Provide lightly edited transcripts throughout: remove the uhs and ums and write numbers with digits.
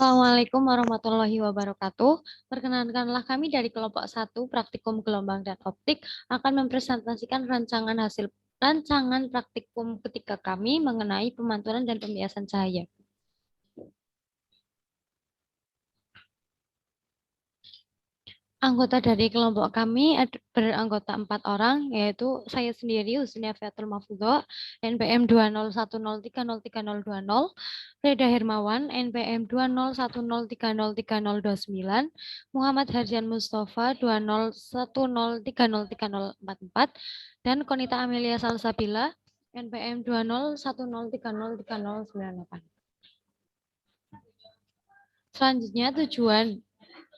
Assalamualaikum warahmatullahi wabarakatuh. Perkenankanlah kami dari kelompok 1 Praktikum Gelombang dan Optik akan mempresentasikan rancangan praktikum ketika kami mengenai pemantulan dan pembiasan cahaya. Anggota dari kelompok kami beranggota 4 orang, yaitu saya sendiri, Husnia Fiatul Mafudho, NPM 20103030020, Reda Hermawan, NPM 20103030029, Muhammad Harjan Mustafa 20103030044, dan Konita Amelia Salsabila, NPM 20103030098. Selanjutnya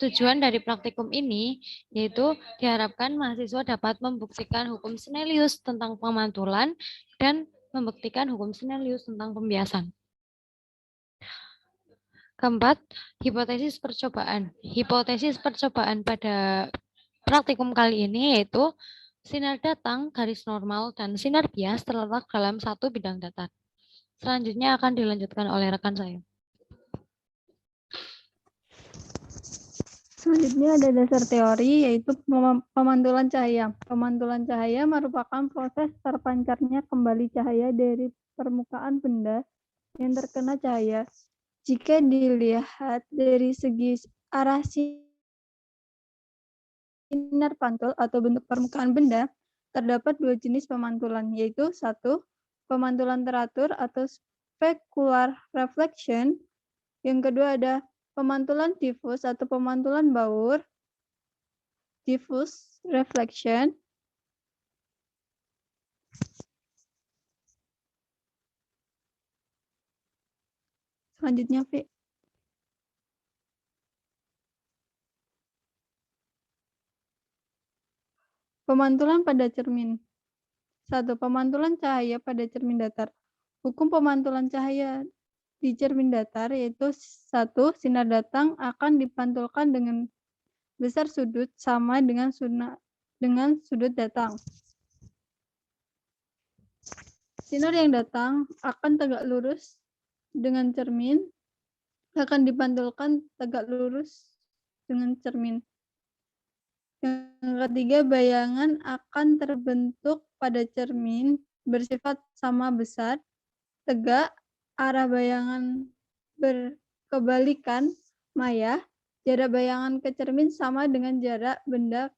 Tujuan dari praktikum ini yaitu diharapkan mahasiswa dapat membuktikan hukum Snellius tentang pemantulan dan membuktikan hukum Snellius tentang pembiasan. Keempat, hipotesis percobaan. Hipotesis percobaan pada praktikum kali ini yaitu sinar datang, garis normal, dan sinar bias terletak dalam satu bidang datar. Selanjutnya akan dilanjutkan oleh rekan saya. Selanjutnya ada dasar teori, yaitu pemantulan cahaya. Pemantulan cahaya merupakan proses terpancarnya kembali cahaya dari permukaan benda yang terkena cahaya. Jika dilihat dari segi arah sinar pantul atau bentuk permukaan benda, terdapat dua jenis pemantulan, yaitu satu, pemantulan teratur atau specular reflection. Yang kedua ada pemantulan difus atau pemantulan baur, diffuse reflection. Selanjutnya, Vi. Pemantulan pada cermin. 1. Pemantulan cahaya pada cermin datar. Hukum pemantulan cahaya di cermin datar yaitu 1. Sinar datang akan dipantulkan dengan besar sudut sama dengan sudut datang. Sinar yang datang akan tegak lurus dengan cermin, akan dipantulkan tegak lurus dengan cermin. Yang ketiga, bayangan akan terbentuk pada cermin bersifat sama besar, tegak, arah bayangan berkebalikan maya, jarak bayangan ke cermin sama dengan jarak benda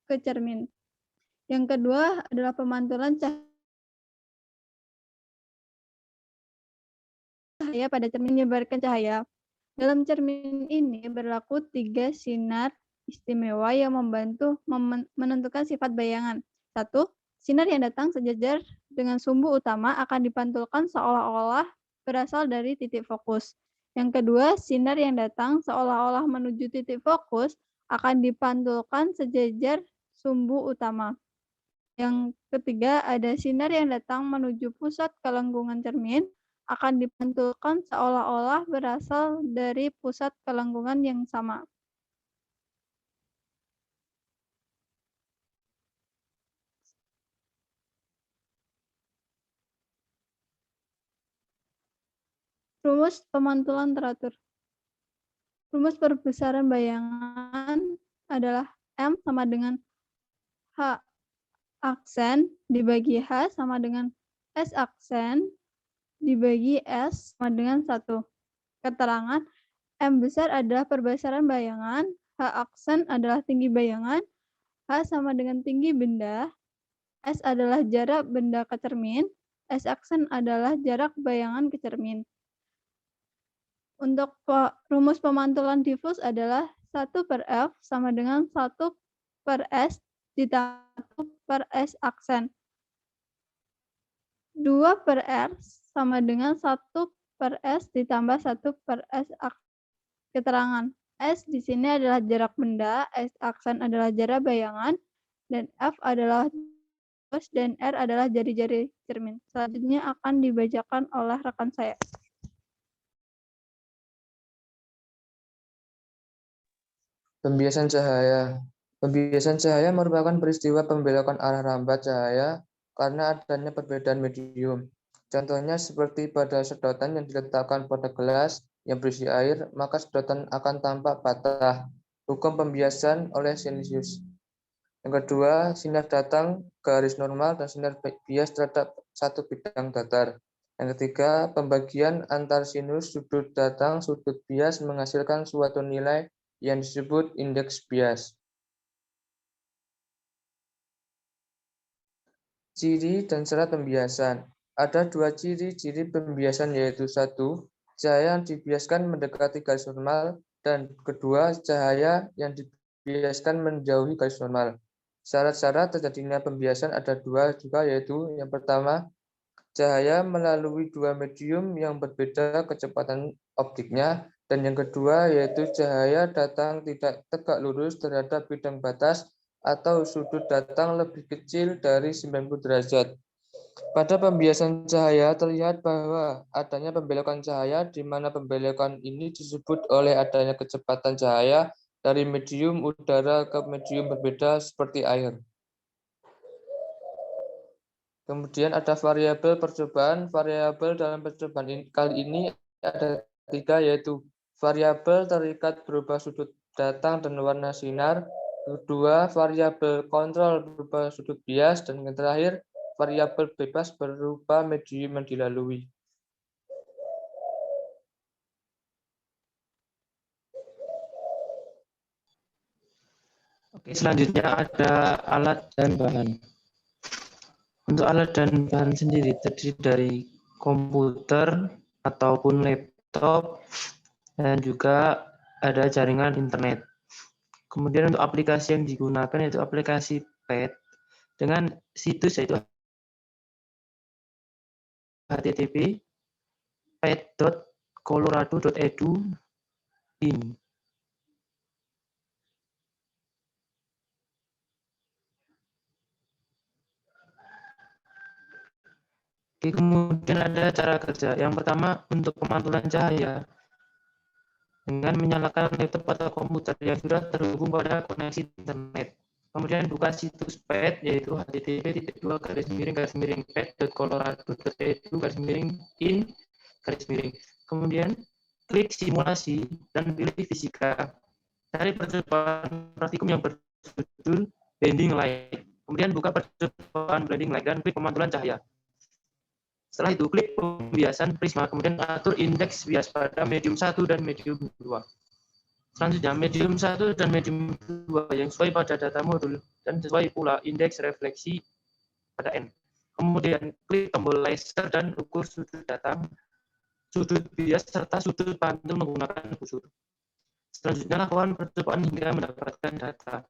ke cermin. Yang kedua adalah pemantulan cahaya pada cermin menyebarkan cahaya. Dalam cermin ini berlaku 3 sinar istimewa yang membantu menentukan sifat bayangan. 1. Sinar yang datang sejajar dengan sumbu utama akan dipantulkan seolah-olah berasal dari titik fokus. Yang kedua, sinar yang datang seolah-olah menuju titik fokus akan dipantulkan sejajar sumbu utama. Yang ketiga, ada sinar yang datang menuju pusat kelengkungan cermin akan dipantulkan seolah-olah berasal dari pusat kelengkungan yang sama. Rumus pemantulan teratur. Rumus perbesaran bayangan adalah M sama dengan H aksen dibagi H sama dengan S aksen dibagi S sama dengan 1. Keterangan M besar adalah perbesaran bayangan, H aksen adalah tinggi bayangan, H sama dengan tinggi benda, S adalah jarak benda ke cermin, S aksen adalah jarak bayangan ke cermin. Untuk rumus pemantulan difus adalah 1 per F sama dengan 1 per S ditambah 1 per S aksen. 2 per R sama dengan 1 per S ditambah 1 per S aksen. Keterangan S di sini adalah jarak benda, S aksen adalah jarak bayangan, dan F adalah difus dan R adalah jari-jari cermin. Selanjutnya akan dibacakan oleh rekan saya. Pembiasan cahaya. Pembiasan cahaya merupakan peristiwa pembelokan arah rambat cahaya karena adanya perbedaan medium. Contohnya seperti pada sedotan yang diletakkan pada gelas yang berisi air, maka sedotan akan tampak patah. Hukum pembiasan oleh Senisius. Yang kedua, sinar datang garis normal dan sinar bias terhadap satu bidang datar. Yang ketiga, pembagian antar sinus sudut datang sudut bias menghasilkan suatu nilai yang disebut indeks bias. Ciri dan syarat pembiasan. Ada dua ciri-ciri pembiasan, yaitu satu, cahaya yang dibiaskan mendekati garis normal, dan kedua, cahaya yang dibiaskan menjauhi garis normal. Syarat-syarat terjadinya pembiasan ada dua juga, yaitu yang pertama, cahaya melalui dua medium yang berbeda kecepatan optiknya, dan yang kedua yaitu cahaya datang tidak tegak lurus terhadap bidang batas atau sudut datang lebih kecil dari 90 derajat. Pada pembiasan cahaya terlihat bahwa adanya pembelokan cahaya di mana pembelokan ini disebut oleh adanya kecepatan cahaya dari medium udara ke medium berbeda seperti air. Kemudian ada variabel percobaan. Variabel dalam percobaan kali ini ada tiga, yaitu variabel terikat berupa sudut datang dan warna sinar, kedua variabel kontrol berupa sudut bias, dan yang terakhir variabel bebas berupa medium yang dilalui. Oke, selanjutnya ada alat dan bahan. Untuk alat dan bahan sendiri terdiri dari komputer ataupun laptop dan juga ada jaringan internet. Kemudian untuk aplikasi yang digunakan yaitu aplikasi PET dengan situs yaitu http pet.colorado.edu/in. Oke, kemudian ada cara kerja. Yang pertama, untuk pemantulan cahaya dengan menyalakan laptop atau komputer yang sudah terhubung pada koneksi internet. Kemudian buka situs PET yaitu http://pet.colorado.edu/in. Kemudian klik simulasi dan pilih fisika. Cari percobaan praktikum yang berjudul blending light. Kemudian buka percobaan blending light dan klik pemantulan cahaya. Setelah itu, klik pembiasan prisma, kemudian atur indeks bias pada medium 1 dan medium 2. Selanjutnya, medium 1 dan medium 2 yang sesuai pada data modul dan sesuai pula indeks refleksi pada N. Kemudian, klik tombol laser dan ukur sudut datang, sudut bias, serta sudut pantul menggunakan busur. Selanjutnya, lakukan percobaan hingga mendapatkan data.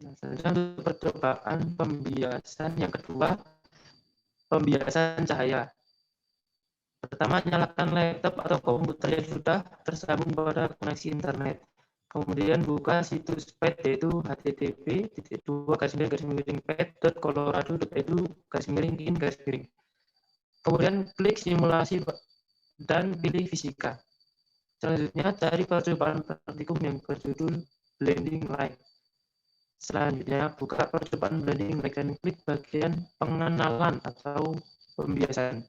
Selanjutnya untuk percobaan pembiasan yang kedua, pembiasan cahaya. Pertama, nyalakan laptop atau komputer yang sudah tersambung pada koneksi internet. Kemudian buka situs PET yaitu http://pet.colorado.edu/in. Kemudian klik simulasi dan pilih fisika. Selanjutnya cari percobaan praktikum yang berjudul blending light. Selanjutnya, buka percobaan blending light dan klik bagian pengenalan atau pembiasan.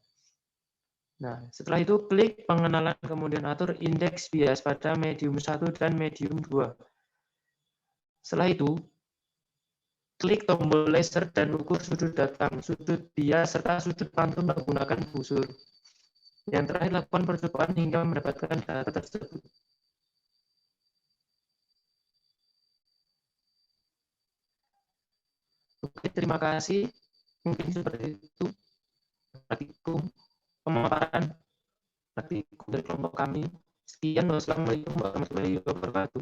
Nah, setelah itu klik pengenalan, kemudian atur indeks bias pada medium 1 dan medium 2. Setelah itu, klik tombol laser dan ukur sudut datang, sudut bias, serta sudut pantul menggunakan busur. Yang terakhir, lakukan percobaan hingga mendapatkan data tersebut. Oke, terima kasih. Mungkin seperti itu praktikum pemaparan praktikum dari kelompok kami. Sekian, wassalamualaikum warahmatullahi wabarakatuh.